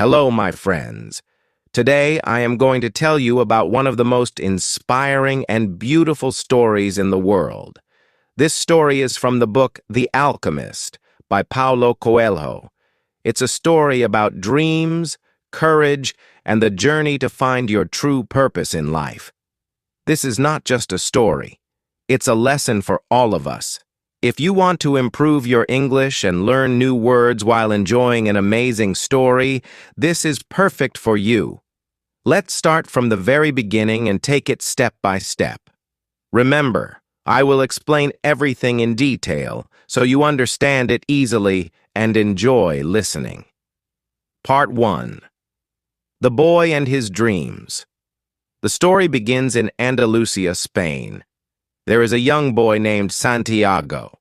Hello, my friends. Today, I am going to tell you about one of the most inspiring and beautiful stories in the world. This story is from the book The Alchemist by Paulo Coelho. It's a story about dreams, courage, and the journey to find your true purpose in life. This is not just a story. It's a lesson for all of us. If you want to improve your English and learn new words while enjoying an amazing story, this is perfect for you. Let's start from the very beginning and take it step by step. Remember, I will explain everything in detail so you understand it easily and enjoy listening. Part 1. The Boy and His Dreams. The story begins in Andalusia, Spain. There is a young boy named Santiago.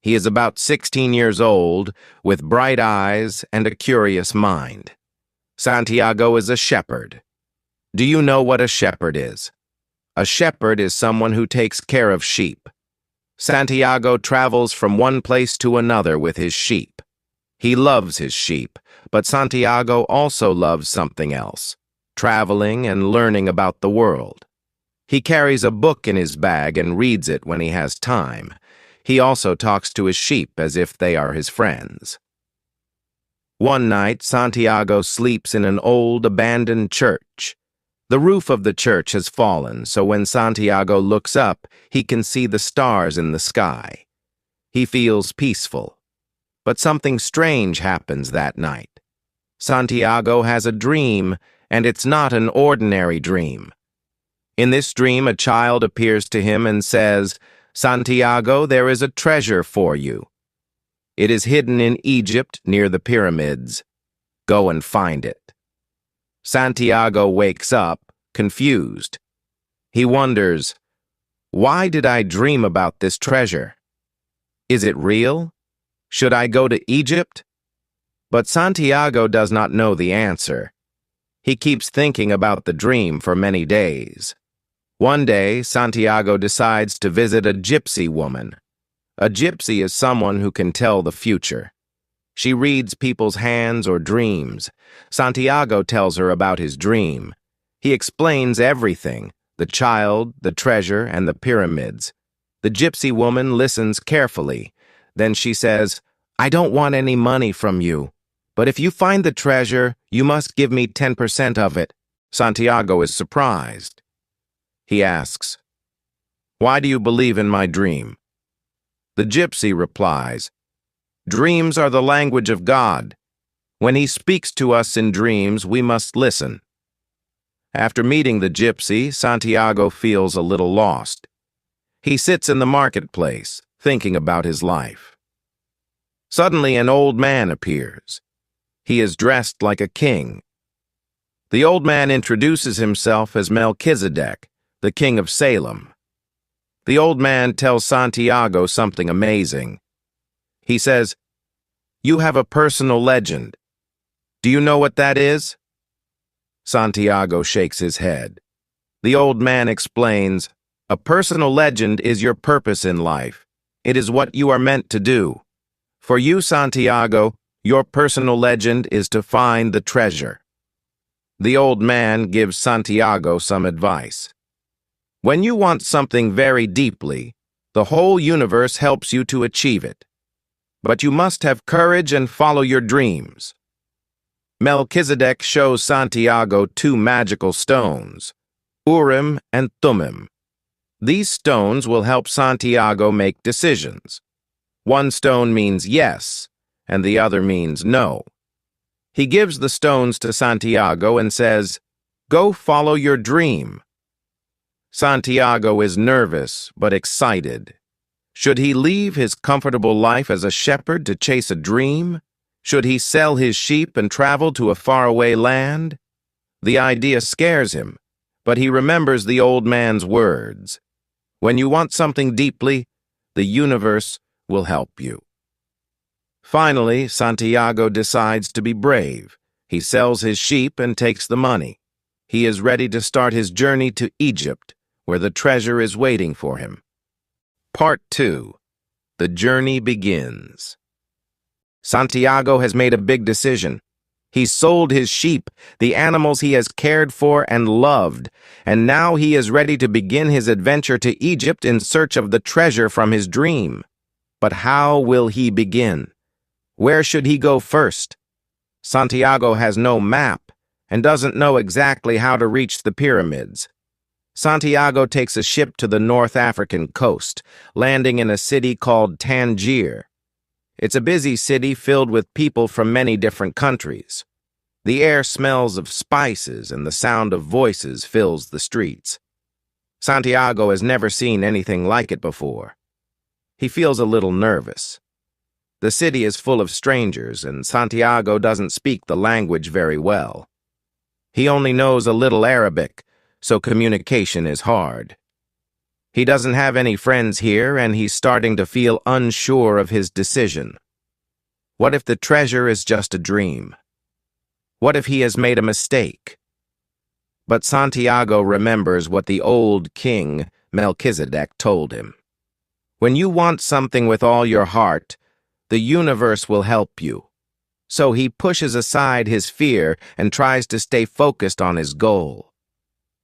He is about 16 years old, with bright eyes and a curious mind. Santiago is a shepherd. Do you know what a shepherd is? A shepherd is someone who takes care of sheep. Santiago travels from one place to another with his sheep. He loves his sheep, but Santiago also loves something else, traveling and learning about the world. He carries a book in his bag and reads it when he has time. He also talks to his sheep as if they are his friends. One night, Santiago sleeps in an old, abandoned church. The roof of the church has fallen, so when Santiago looks up, he can see the stars in the sky. He feels peaceful. But something strange happens that night. Santiago has a dream, and it's not an ordinary dream. In this dream, a child appears to him and says, "Santiago, there is a treasure for you. It is hidden in Egypt near the pyramids. Go and find it." Santiago wakes up, confused. He wonders, why did I dream about this treasure? Is it real? Should I go to Egypt? But Santiago does not know the answer. He keeps thinking about the dream for many days. One day, Santiago decides to visit a gypsy woman. A gypsy is someone who can tell the future. She reads people's hands or dreams. Santiago tells her about his dream. He explains everything, the child, the treasure, and the pyramids. The gypsy woman listens carefully. Then she says, "I don't want any money from you, but if you find the treasure, you must give me 10% of it." Santiago is surprised. He asks, "Why do you believe in my dream?" The gypsy replies, "Dreams are the language of God. When he speaks to us in dreams, we must listen." After meeting the gypsy, Santiago feels a little lost. He sits in the marketplace, thinking about his life. Suddenly, an old man appears. He is dressed like a king. The old man introduces himself as Melchizedek, the king of Salem. The old man tells Santiago something amazing. He says, "You have a personal legend. Do you know what that is?" Santiago shakes his head. The old man explains, "A personal legend is your purpose in life. It is what you are meant to do. For you, Santiago, your personal legend is to find the treasure." The old man gives Santiago some advice. When you want something very deeply, the whole universe helps you to achieve it. But you must have courage and follow your dreams. Melchizedek shows Santiago two magical stones, Urim and Thummim. These stones will help Santiago make decisions. One stone means yes, and the other means no. He gives the stones to Santiago and says, "Go follow your dream." Santiago is nervous but excited. Should he leave his comfortable life as a shepherd to chase a dream? Should he sell his sheep and travel to a faraway land? The idea scares him, but he remembers the old man's words. When you want something deeply, the universe will help you. Finally, Santiago decides to be brave. He sells his sheep and takes the money. He is ready to start his journey to Egypt, where the treasure is waiting for him. Part 2. The journey begins. Santiago has made a big decision. He sold his sheep, the animals he has cared for and loved, and now he is ready to begin his adventure to Egypt in search of the treasure from his dream. But how will he begin? Where should he go first? Santiago has no map and doesn't know exactly how to reach the pyramids. Santiago takes a ship to the North African coast, landing in a city called Tangier. It's a busy city filled with people from many different countries. The air smells of spices and the sound of voices fills the streets. Santiago has never seen anything like it before. He feels a little nervous. The city is full of strangers, and Santiago doesn't speak the language very well. He only knows a little Arabic, so communication is hard. He doesn't have any friends here, and he's starting to feel unsure of his decision. What if the treasure is just a dream? What if he has made a mistake? But Santiago remembers what the old king, Melchizedek, told him. When you want something with all your heart, the universe will help you. So he pushes aside his fear and tries to stay focused on his goal.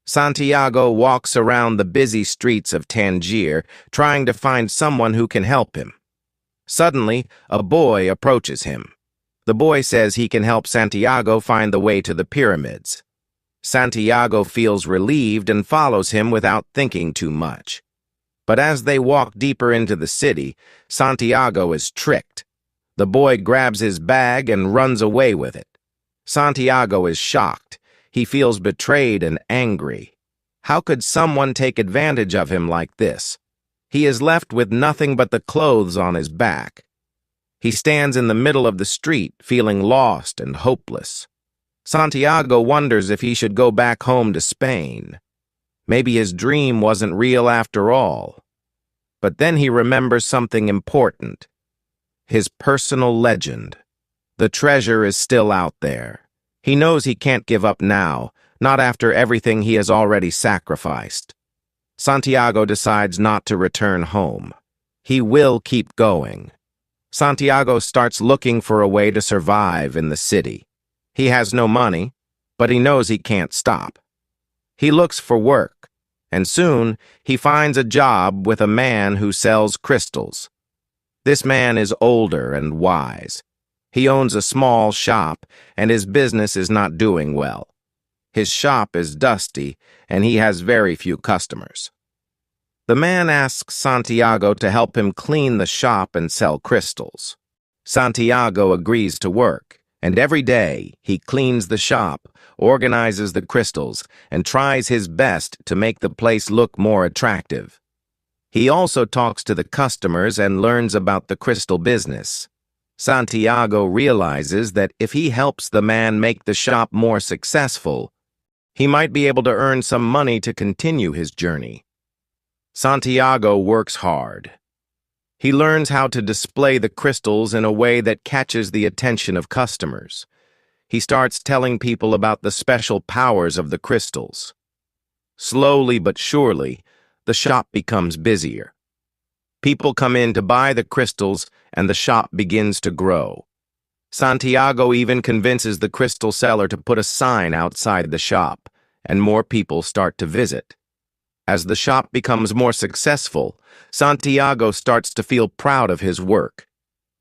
Santiago walks around the busy streets of Tangier, trying to find someone who can help him. Suddenly, a boy approaches him. The boy says he can help Santiago find the way to the pyramids. Santiago feels relieved and follows him without thinking too much. But as they walk deeper into the city, Santiago is tricked. The boy grabs his bag and runs away with it. Santiago is shocked. He feels betrayed and angry. How could someone take advantage of him like this? He is left with nothing but the clothes on his back. He stands in the middle of the street, feeling lost and hopeless. Santiago wonders if he should go back home to Spain. Maybe his dream wasn't real after all. But then he remembers something important. His personal legend. The treasure is still out there. He knows he can't give up now, not after everything he has already sacrificed. Santiago decides not to return home. He will keep going. Santiago starts looking for a way to survive in the city. He has no money, but he knows he can't stop. He looks for work, and soon he finds a job with a man who sells crystals. This man is older and wise. He owns a small shop, and his business is not doing well. His shop is dusty, and he has very few customers. The man asks Santiago to help him clean the shop and sell crystals. Santiago agrees to work, and every day he cleans the shop, organizes the crystals, and tries his best to make the place look more attractive. He also talks to the customers and learns about the crystal business. Santiago realizes that if he helps the man make the shop more successful, he might be able to earn some money to continue his journey. Santiago works hard. He learns how to display the crystals in a way that catches the attention of customers. He starts telling people about the special powers of the crystals. Slowly but surely, the shop becomes busier. People come in to buy the crystals, and the shop begins to grow. Santiago even convinces the crystal seller to put a sign outside the shop, and more people start to visit. As the shop becomes more successful, Santiago starts to feel proud of his work.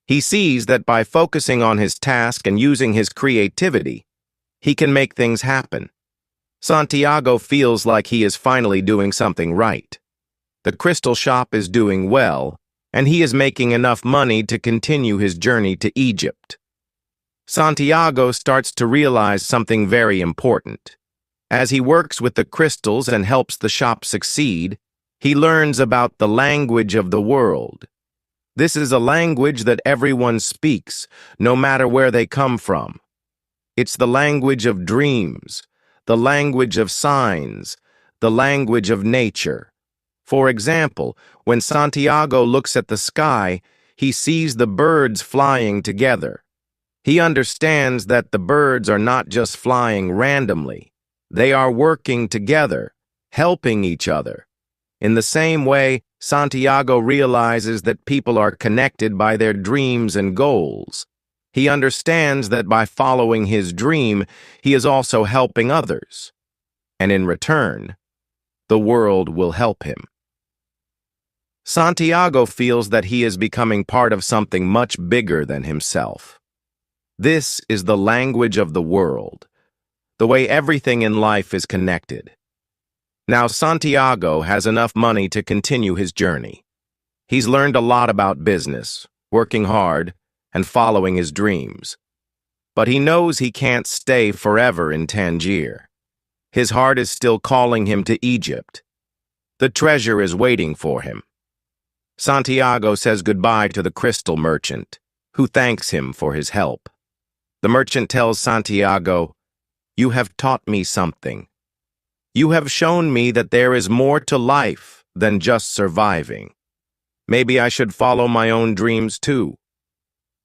He sees that by focusing on his task and using his creativity, he can make things happen. Santiago feels like he is finally doing something right. The crystal shop is doing well, and he is making enough money to continue his journey to Egypt. Santiago starts to realize something very important. As he works with the crystals and helps the shop succeed, he learns about the language of the world. This is a language that everyone speaks, no matter where they come from. It's the language of dreams, the language of signs, the language of nature. For example, when Santiago looks at the sky, he sees the birds flying together. He understands that the birds are not just flying randomly. They are working together, helping each other. In the same way, Santiago realizes that people are connected by their dreams and goals. He understands that by following his dream, he is also helping others, and in return, the world will help him. Santiago feels that he is becoming part of something much bigger than himself. This is the language of the world, the way everything in life is connected. Now Santiago has enough money to continue his journey. He's learned a lot about business, working hard, and following his dreams. But he knows he can't stay forever in Tangier. His heart is still calling him to Egypt. The treasure is waiting for him. Santiago says goodbye to the crystal merchant, who thanks him for his help. The merchant tells Santiago, "You have taught me something. You have shown me that there is more to life than just surviving. Maybe I should follow my own dreams too."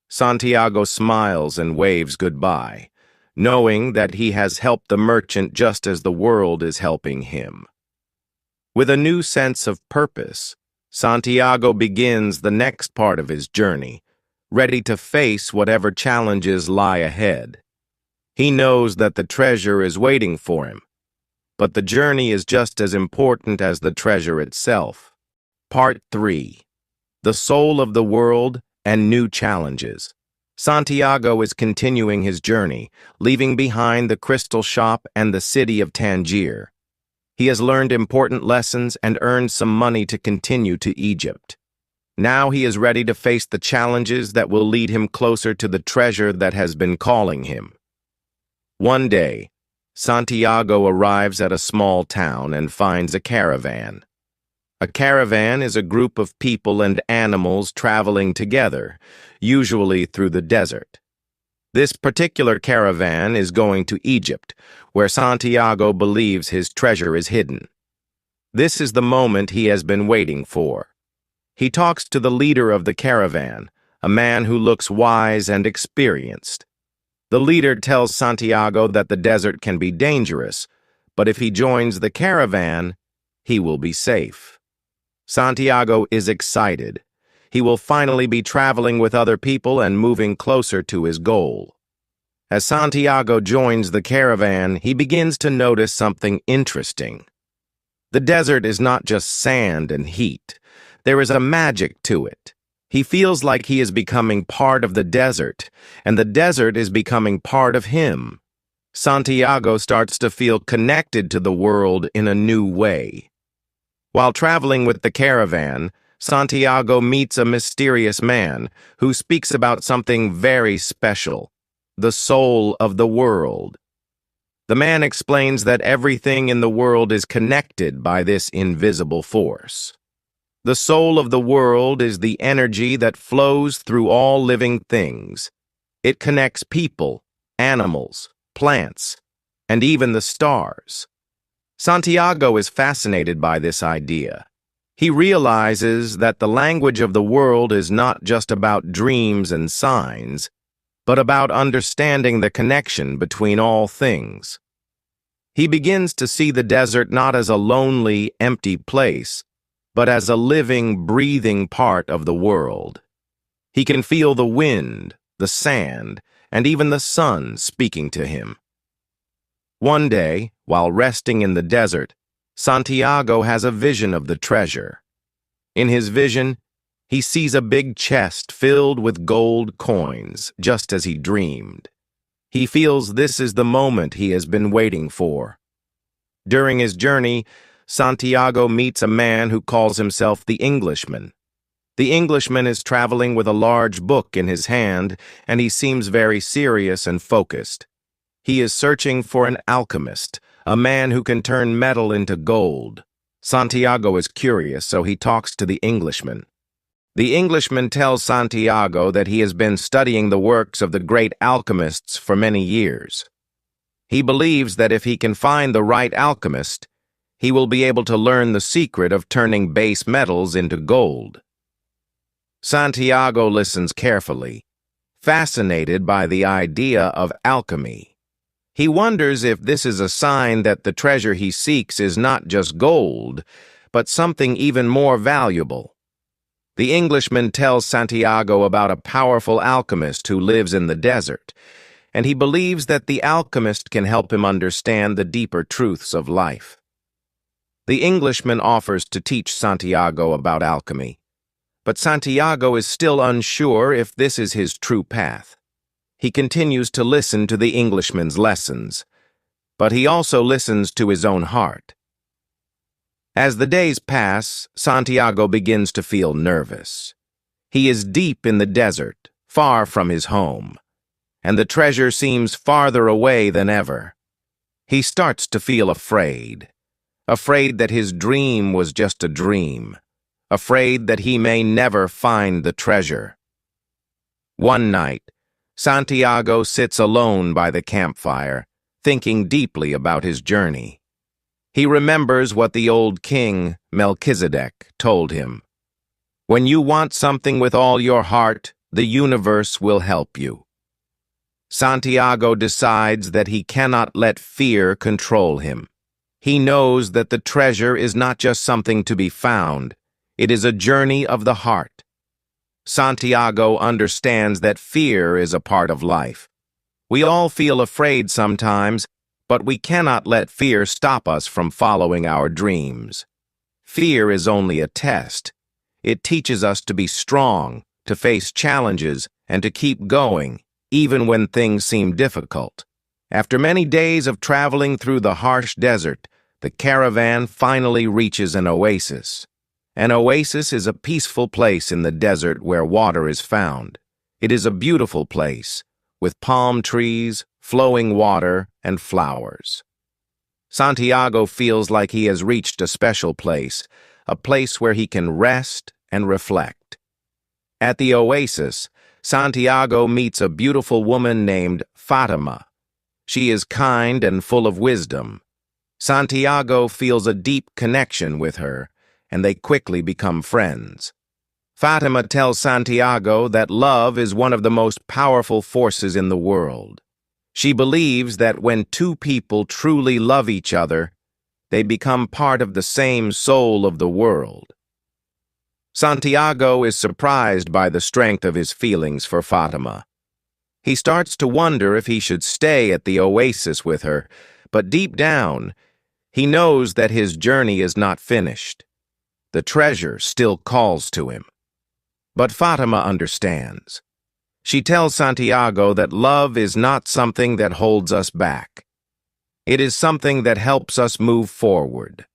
Santiago smiles and waves goodbye, knowing that he has helped the merchant just as the world is helping him. With a new sense of purpose, Santiago begins the next part of his journey, ready to face whatever challenges lie ahead. He knows that the treasure is waiting for him, but the journey is just as important as the treasure itself. Part 3. The Soul of the World and New Challenges. Santiago is continuing his journey, leaving behind the crystal shop and the city of Tangier. He has learned important lessons and earned some money to continue to Egypt. Now he is ready to face the challenges that will lead him closer to the treasure that has been calling him. One day, Santiago arrives at a small town and finds a caravan. A caravan is a group of people and animals traveling together, usually through the desert. This particular caravan is going to Egypt, where Santiago believes his treasure is hidden. This is the moment he has been waiting for. He talks to the leader of the caravan, a man who looks wise and experienced. The leader tells Santiago that the desert can be dangerous, but if he joins the caravan, he will be safe. Santiago is excited. He will finally be traveling with other people and moving closer to his goal. As Santiago joins the caravan, he begins to notice something interesting. The desert is not just sand and heat. There is a magic to it. He feels like he is becoming part of the desert, and the desert is becoming part of him. Santiago starts to feel connected to the world in a new way. While traveling with the caravan, Santiago meets a mysterious man who speaks about something very special, the soul of the world. The man explains that everything in the world is connected by this invisible force. The soul of the world is the energy that flows through all living things. It connects people, animals, plants, and even the stars. Santiago is fascinated by this idea. He realizes that the language of the world is not just about dreams and signs, but about understanding the connection between all things. He begins to see the desert not as a lonely, empty place, but as a living, breathing part of the world. He can feel the wind, the sand, and even the sun speaking to him. One day, while resting in the desert, Santiago has a vision of the treasure. In his vision, he sees a big chest filled with gold coins, just as he dreamed. He feels this is the moment he has been waiting for. During his journey, Santiago meets a man who calls himself the Englishman. The Englishman is traveling with a large book in his hand, and he seems very serious and focused. He is searching for an alchemist, a man who can turn metal into gold. Santiago is curious, so he talks to the Englishman. The Englishman tells Santiago that he has been studying the works of the great alchemists for many years. He believes that if he can find the right alchemist, he will be able to learn the secret of turning base metals into gold. Santiago listens carefully, fascinated by the idea of alchemy. He wonders if this is a sign that the treasure he seeks is not just gold, but something even more valuable. The Englishman tells Santiago about a powerful alchemist who lives in the desert, and he believes that the alchemist can help him understand the deeper truths of life. The Englishman offers to teach Santiago about alchemy, but Santiago is still unsure if this is his true path. He continues to listen to the Englishman's lessons, but he also listens to his own heart. As the days pass, Santiago begins to feel nervous. He is deep in the desert, far from his home, and the treasure seems farther away than ever. He starts to feel afraid that his dream was just a dream, afraid that he may never find the treasure. One night, Santiago sits alone by the campfire, thinking deeply about his journey. He remembers what the old king, Melchizedek, told him. When you want something with all your heart, the universe will help you. Santiago decides that he cannot let fear control him. He knows that the treasure is not just something to be found, it is a journey of the heart. Santiago understands that fear is a part of life. We all feel afraid sometimes, but we cannot let fear stop us from following our dreams. Fear is only a test. It teaches us to be strong, to face challenges, and to keep going, even when things seem difficult. After many days of traveling through the harsh desert, the caravan finally reaches an oasis. An oasis is a peaceful place in the desert where water is found. It is a beautiful place, with palm trees, flowing water, and flowers. Santiago feels like he has reached a special place, a place where he can rest and reflect. At the oasis, Santiago meets a beautiful woman named Fatima. She is kind and full of wisdom. Santiago feels a deep connection with her, and they quickly become friends. Fatima tells Santiago that love is one of the most powerful forces in the world. She believes that when two people truly love each other, they become part of the same soul of the world. Santiago is surprised by the strength of his feelings for Fatima. He starts to wonder if he should stay at the oasis with her, but deep down, he knows that his journey is not finished. The treasure still calls to him. But Fatima understands. She tells Santiago that love is not something that holds us back. It is something that helps us move forward.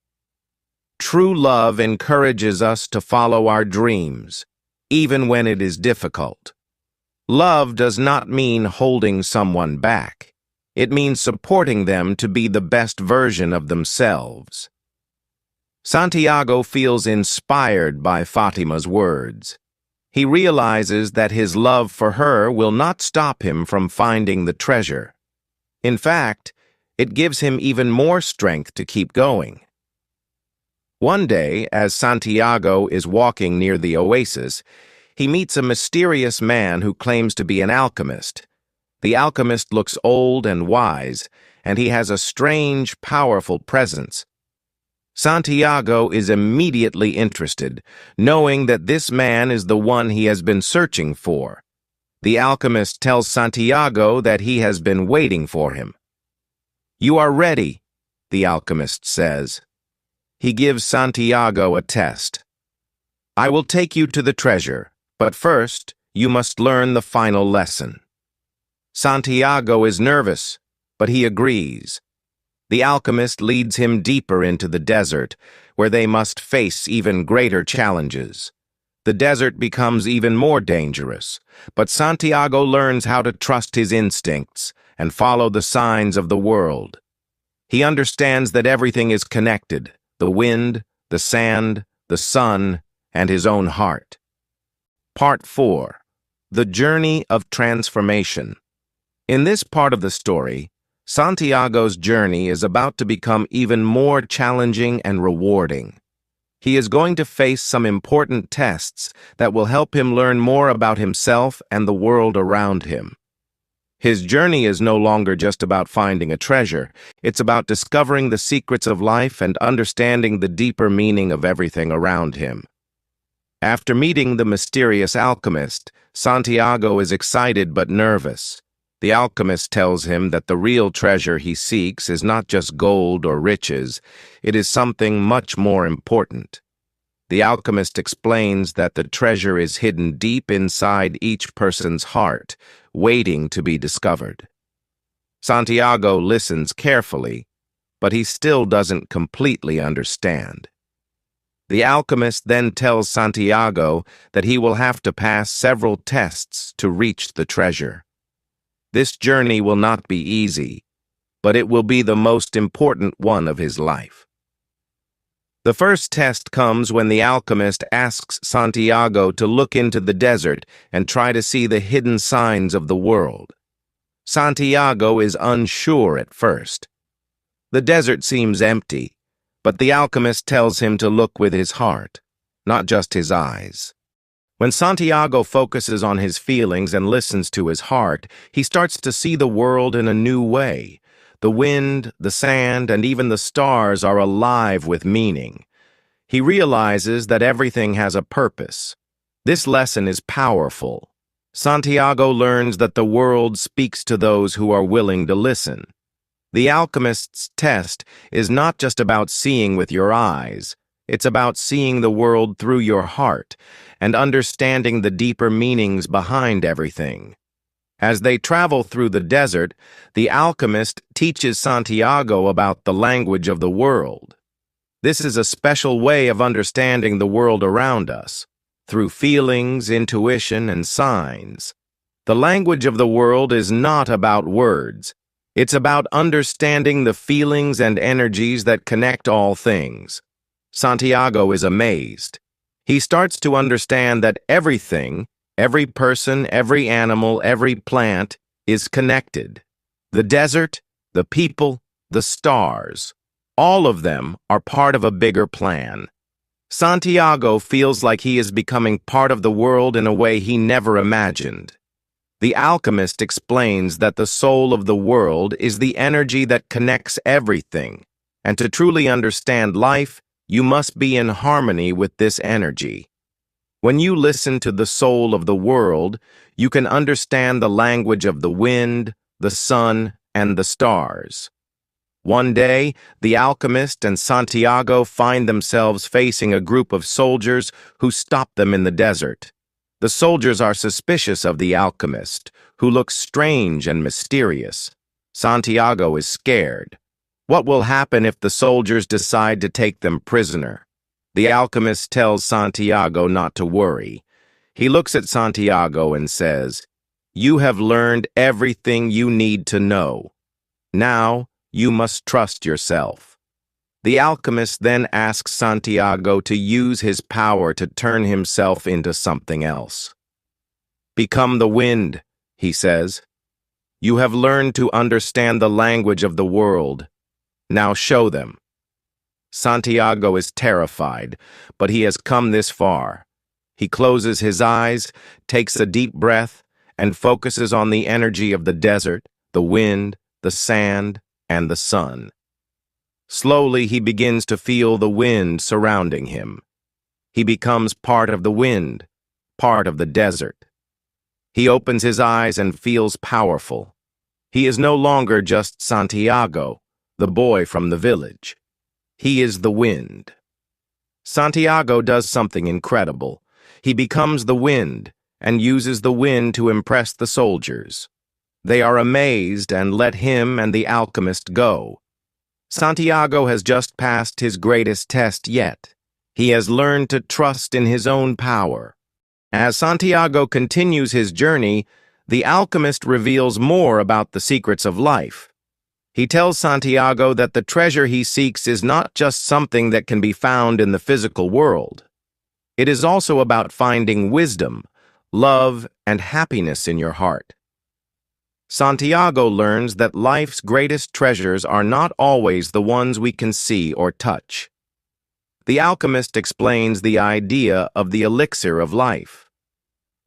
True love encourages us to follow our dreams, even when it is difficult. Love does not mean holding someone back. It means supporting them to be the best version of themselves. Santiago feels inspired by Fatima's words. He realizes that his love for her will not stop him from finding the treasure. In fact, it gives him even more strength to keep going. One day, as Santiago is walking near the oasis, he meets a mysterious man who claims to be an alchemist. The alchemist looks old and wise, and he has a strange, powerful presence. Santiago is immediately interested, knowing that this man is the one he has been searching for. The alchemist tells Santiago that he has been waiting for him. "You are ready," the alchemist says. He gives Santiago a test. "I will take you to the treasure, but first, you must learn the final lesson." Santiago is nervous, but he agrees. The alchemist leads him deeper into the desert, where they must face even greater challenges. The desert becomes even more dangerous, but Santiago learns how to trust his instincts and follow the signs of the world. He understands that everything is connected: the wind, the sand, the sun, and his own heart. Part 4. The Journey of Transformation. In this part of the story, Santiago's journey is about to become even more challenging and rewarding. He is going to face some important tests that will help him learn more about himself and the world around him. His journey is no longer just about finding a treasure. It's about discovering the secrets of life and understanding the deeper meaning of everything around him. After meeting the mysterious alchemist, Santiago is excited but nervous. The alchemist tells him that the real treasure he seeks is not just gold or riches, it is something much more important. The alchemist explains that the treasure is hidden deep inside each person's heart, waiting to be discovered. Santiago listens carefully, but he still doesn't completely understand. The alchemist then tells Santiago that he will have to pass several tests to reach the treasure. This journey will not be easy, but it will be the most important one of his life. The first test comes when the alchemist asks Santiago to look into the desert and try to see the hidden signs of the world. Santiago is unsure at first. The desert seems empty, but the alchemist tells him to look with his heart, not just his eyes. When Santiago focuses on his feelings and listens to his heart, he starts to see the world in a new way. The wind, the sand, and even the stars are alive with meaning. He realizes that everything has a purpose. This lesson is powerful. Santiago learns that the world speaks to those who are willing to listen. The alchemist's test is not just about seeing with your eyes. It's about seeing the world through your heart and understanding the deeper meanings behind everything. As they travel through the desert, the alchemist teaches Santiago about the language of the world. This is a special way of understanding the world around us, through feelings, intuition, and signs. The language of the world is not about words. It's about understanding the feelings and energies that connect all things. Santiago is amazed. He starts to understand that everything, every person, every animal, every plant, is connected. The desert, the people, the stars, all of them are part of a bigger plan. Santiago feels like he is becoming part of the world in a way he never imagined. The alchemist explains that the soul of the world is the energy that connects everything, and to truly understand life, you must be in harmony with this energy. When you listen to the soul of the world, you can understand the language of the wind, the sun, and the stars. One day, the alchemist and Santiago find themselves facing a group of soldiers who stop them in the desert. The soldiers are suspicious of the alchemist, who looks strange and mysterious. Santiago is scared. What will happen if the soldiers decide to take them prisoner? The alchemist tells Santiago not to worry. He looks at Santiago and says, "You have learned everything you need to know. Now, you must trust yourself." The alchemist then asks Santiago to use his power to turn himself into something else. "Become the wind," he says. "You have learned to understand the language of the world. Now show them." Santiago is terrified, but he has come this far. He closes his eyes, takes a deep breath, and focuses on the energy of the desert, the wind, the sand, and the sun. Slowly, he begins to feel the wind surrounding him. He becomes part of the wind, part of the desert. He opens his eyes and feels powerful. He is no longer just Santiago, the boy from the village. He is the wind. Santiago does something incredible. He becomes the wind and uses the wind to impress the soldiers. They are amazed and let him and the alchemist go. Santiago has just passed his greatest test yet. He has learned to trust in his own power. As Santiago continues his journey, the alchemist reveals more about the secrets of life. He tells Santiago that the treasure he seeks is not just something that can be found in the physical world. It is also about finding wisdom, love, and happiness in your heart. Santiago learns that life's greatest treasures are not always the ones we can see or touch. The alchemist explains the idea of the elixir of life.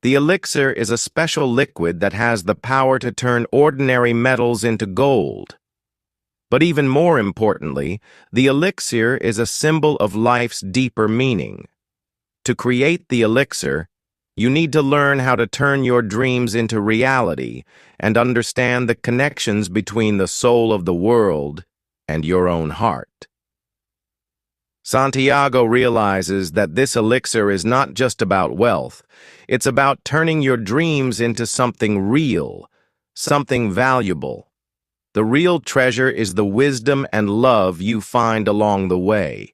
The elixir is a special liquid that has the power to turn ordinary metals into gold. But even more importantly, the elixir is a symbol of life's deeper meaning. To create the elixir, you need to learn how to turn your dreams into reality and understand the connections between the soul of the world and your own heart. Santiago realizes that this elixir is not just about wealth, it's about turning your dreams into something real, something valuable. The real treasure is the wisdom and love you find along the way.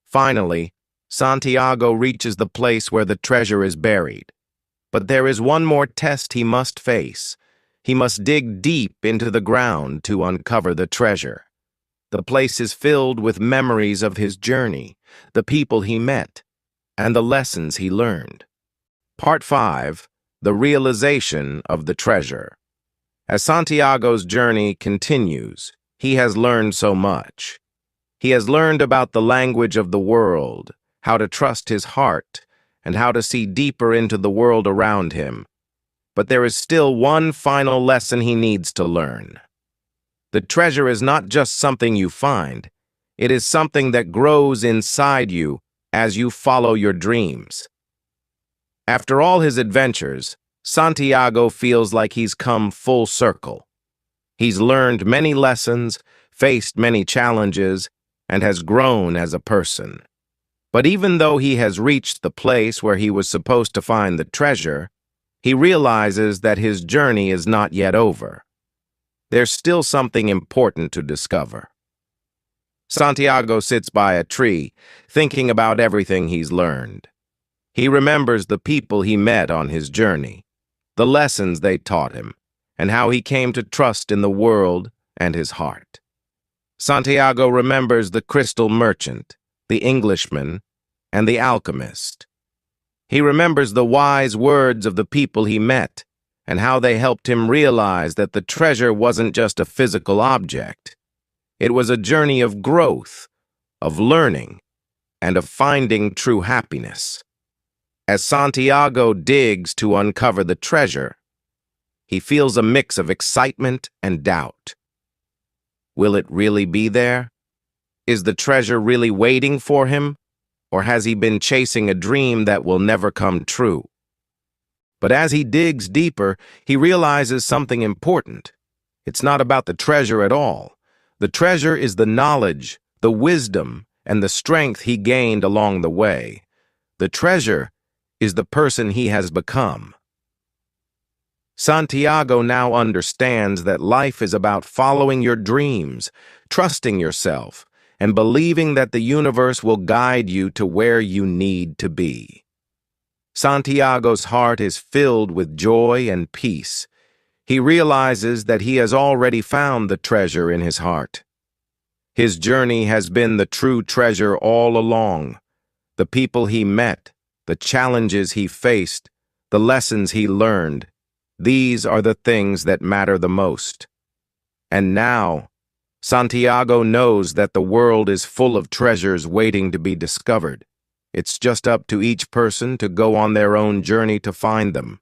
Finally, Santiago reaches the place where the treasure is buried. But there is one more test he must face. He must dig deep into the ground to uncover the treasure. The place is filled with memories of his journey, the people he met, and the lessons he learned. Part 5. The Realization of the Treasure. As Santiago's journey continues, he has learned so much. He has learned about the language of the world, how to trust his heart, and how to see deeper into the world around him. But there is still one final lesson he needs to learn. The treasure is not just something you find. It is something that grows inside you as you follow your dreams. After all his adventures, Santiago feels like he's come full circle. He's learned many lessons, faced many challenges, and has grown as a person. But even though he has reached the place where he was supposed to find the treasure, he realizes that his journey is not yet over. There's still something important to discover. Santiago sits by a tree, thinking about everything he's learned. He remembers the people he met on his journey, the lessons they taught him, and how he came to trust in the world and his heart. Santiago remembers the crystal merchant, the Englishman, and the alchemist. He remembers the wise words of the people he met, and how they helped him realize that the treasure wasn't just a physical object. It was a journey of growth, of learning, and of finding true happiness. As Santiago digs to uncover the treasure, he feels a mix of excitement and doubt. Will it really be there? Is the treasure really waiting for him? Or has he been chasing a dream that will never come true? But as he digs deeper, he realizes something important. It's not about the treasure at all. The treasure is the knowledge, the wisdom, and the strength he gained along the way. The treasure is the person he has become. Santiago now understands that life is about following your dreams, trusting yourself, and believing that the universe will guide you to where you need to be. Santiago's heart is filled with joy and peace. He realizes that he has already found the treasure in his heart. His journey has been the true treasure all along. The people he met, the challenges he faced, the lessons he learned, these are the things that matter the most. And now, Santiago knows that the world is full of treasures waiting to be discovered. It's just up to each person to go on their own journey to find them.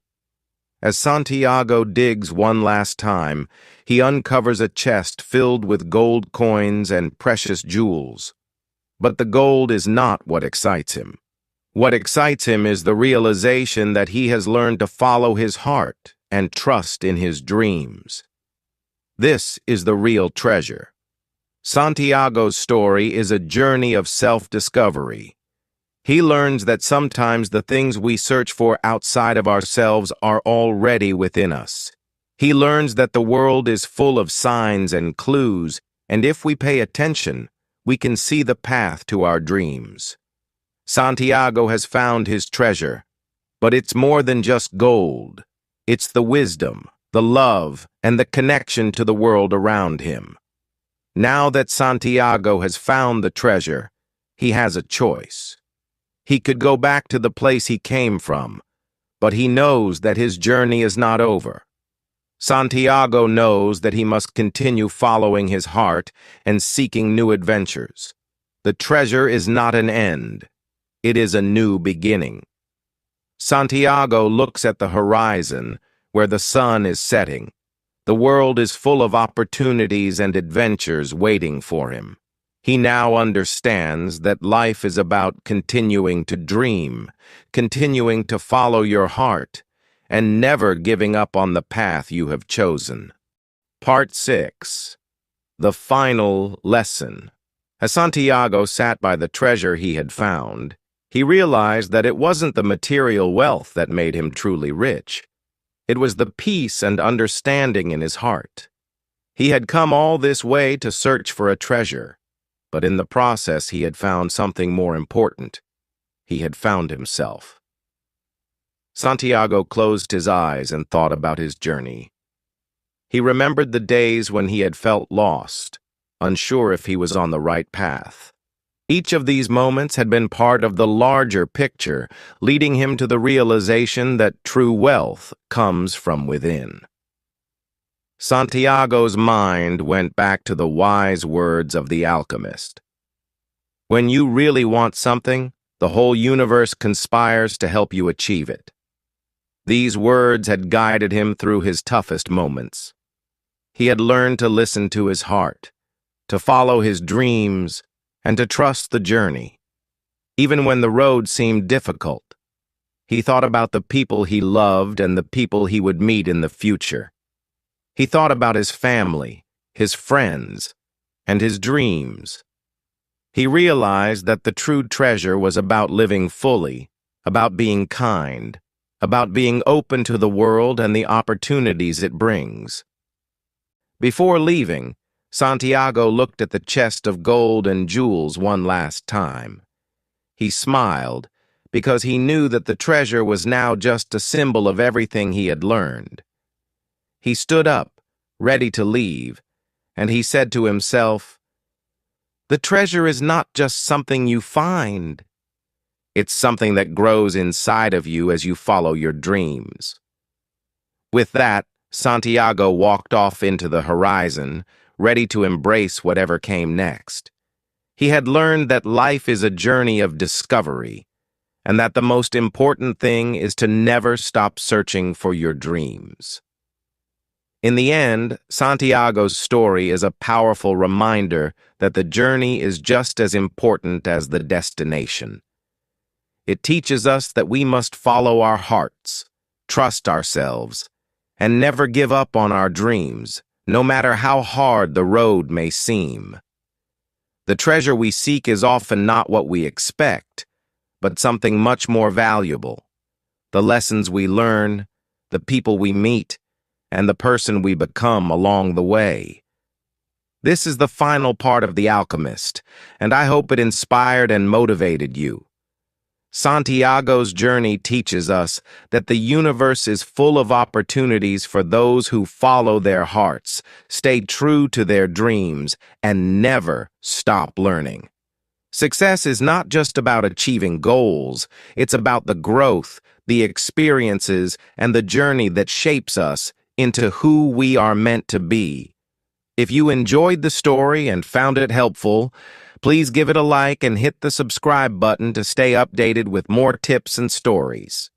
As Santiago digs one last time, he uncovers a chest filled with gold coins and precious jewels. But the gold is not what excites him. What excites him is the realization that he has learned to follow his heart and trust in his dreams. This is the real treasure. Santiago's story is a journey of self-discovery. He learns that sometimes the things we search for outside of ourselves are already within us. He learns that the world is full of signs and clues, and if we pay attention, we can see the path to our dreams. Santiago has found his treasure, but it's more than just gold. It's the wisdom, the love, and the connection to the world around him. Now that Santiago has found the treasure, he has a choice. He could go back to the place he came from, but he knows that his journey is not over. Santiago knows that he must continue following his heart and seeking new adventures. The treasure is not an end. It is a new beginning. Santiago looks at the horizon, where the sun is setting. The world is full of opportunities and adventures waiting for him. He now understands that life is about continuing to dream, continuing to follow your heart, and never giving up on the path you have chosen. Part 6. The Final Lesson. As Santiago sat by the treasure he had found, he realized that it wasn't the material wealth that made him truly rich. It was the peace and understanding in his heart. He had come all this way to search for a treasure, but in the process he had found something more important. He had found himself. Santiago closed his eyes and thought about his journey. He remembered the days when he had felt lost, unsure if he was on the right path. Each of these moments had been part of the larger picture, leading him to the realization that true wealth comes from within. Santiago's mind went back to the wise words of the alchemist. When you really want something, the whole universe conspires to help you achieve it. These words had guided him through his toughest moments. He had learned to listen to his heart, to follow his dreams, and to trust the journey. Even when the road seemed difficult, he thought about the people he loved and the people he would meet in the future. He thought about his family, his friends, and his dreams. He realized that the true treasure was about living fully, about being kind, about being open to the world and the opportunities it brings. Before leaving, Santiago looked at the chest of gold and jewels one last time. He smiled because he knew that the treasure was now just a symbol of everything he had learned. He stood up, ready to leave, and he said to himself, "The treasure is not just something you find. It's something that grows inside of you as you follow your dreams." With that, Santiago walked off into the horizon, ready to embrace whatever came next. He had learned that life is a journey of discovery, and that the most important thing is to never stop searching for your dreams. In the end, Santiago's story is a powerful reminder that the journey is just as important as the destination. It teaches us that we must follow our hearts, trust ourselves, and never give up on our dreams, no matter how hard the road may seem. The treasure we seek is often not what we expect, but something much more valuable. The lessons we learn, the people we meet, and the person we become along the way. This is the final part of The Alchemist, and I hope it inspired and motivated you. Santiago's journey teaches us that the universe is full of opportunities for those who follow their hearts, stay true to their dreams, and never stop learning. Success is not just about achieving goals, it's about the growth, the experiences, and the journey that shapes us into who we are meant to be. If you enjoyed the story and found it helpful, please give it a like and hit the subscribe button to stay updated with more tips and stories.